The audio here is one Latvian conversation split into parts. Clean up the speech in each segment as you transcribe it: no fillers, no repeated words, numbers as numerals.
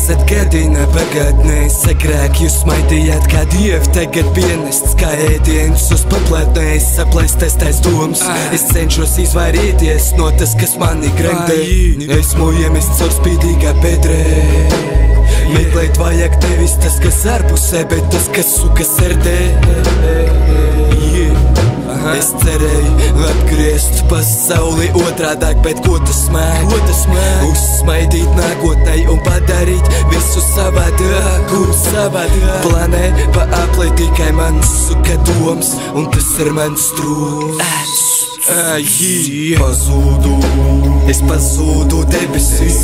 esat gadina pagadnē, sagrāk jūs maidījāt kā dievi, tagad pienests kā ēdiens uz paplētnē, saplaistais tais doms. Es cenšos izvairīties no tas, kas mani grendē. Esmu iemests caur spīdīgā bedrē. Meklēt vajag nevis tas, kas ārpusē, bet tas, kas suka serdē. Es cerēju atgriezt pasauli otrādāk, bet ko tas mēg? Uzsmaidīt nākotnei un padarīt visu savādāk. Planē pa apli tikai mans suka doms, un tas ir mans trūks. Pazūdu, es pazūdu debesīs,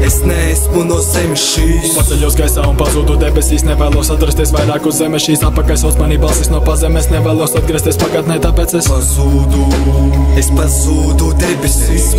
es neesmu no zemes šīs. Paceļos gaisā un pazūdu debesīs, nevēlos atrasties vairāk uz zemes šīs. Apakaļ sauc mani balsis no pazemes, nevēlos atgriezties pagātnē, tāpēc es pazūdu, es pazūdu debesīs,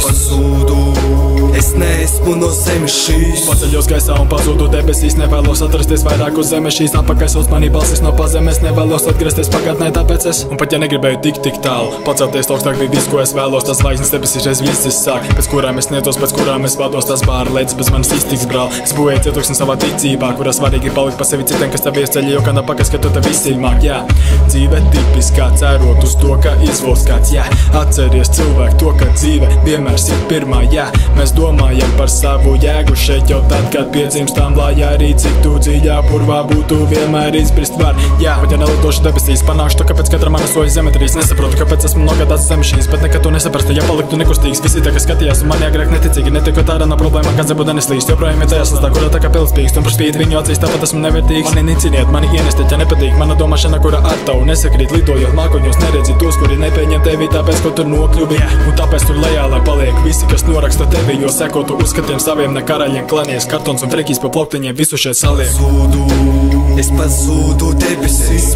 es neesmu no zemes šīs. Paceļos gaisā un pazūdu debesīs, nevēlos atrasties vairāk uz zemes šīs. Apakaļ sauc mani balsis no pazemes, nevēlos atgriezties pagātnē, tāpēc es. Un pat ja negribēju tik tālu, pacelties augstāk bija viss, ko es vēlos. Tas zvaigznes debesīs reiz viss sāk, pēc kurām es sniedzos, pēc kurām es vados. Tas bāra lietas bez manis iztiks, brāl. Es būvēju cietoksni savā ticībā, kurā svarīgi ir palikt pa sevi citiem, kas tev iesceļ, jo kā nav pakas, ka tu te visi māk, jā. Dzīve tipiskā, cerot uz to, ka izvols kāds, jā. Atceries cilvēku to, ka dzīve vienmēr sit pirmā, jā. Mēs domājam par savu jēgu šeit jau tad, kad piedzimstām, lai arī cik tu dziļā purvā būtu vienmēr izbrist var, jā. Bet ja nelidošu debesīs, panākšu to, kāpēc katra mana soļa zemetrīs. Nesaprotu, kāpēc esmu nogādāts zem šīs, bet nekad to nesaprastu, ja paliktu nekustīgs. Visi tie, kas skatījās un mani agrāk neticīgi, netikot ārā no problēmām, kad zebu neslīst. Joprojām ir tajā slazdā, kurā tā kā pilspīkst, un par spīti viņu acīs tāpat esmu nevērtīgs. Mani niciniet, mani ienestiet, ja nepatīk mana domāšana, kura ar tavu nesakrīt. Lidojot mākoņos, neredzi tos, kuri nepieņem tevi, tāpēc, ko tur nokļuvi, un tāpēc tur lejā, lai paliek visi, kas noraksta tevi, jo sekotu uzskatiem saviem, ne karaļiem, klanies, kartons un frekīs pa plauktiņiem, visu šeit saliek. Es pazūdu debesīs,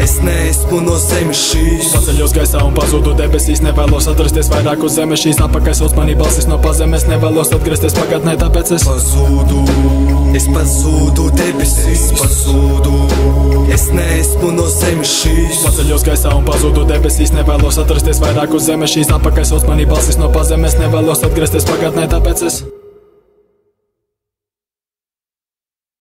es neesmu no zemes šīs. Paceļos gaisā un pazūdu debesīs, nevēlos atrasties vairāk uz zemes šīs. Apakaļ sauc mani balsis no pazemes, nevēlos atgriezties pagātnē, tāpēc es pazūdu, es pazūdu debesīs, es neesmu no zemes šīs. Paceļos gaisā un pazūdu debesīs, nevēlos atrasties vairāk uz zemes šīs. Apakaļ sauc mani balsis no pazemes, nevēlos atgriezties pagātnē, tāpēc es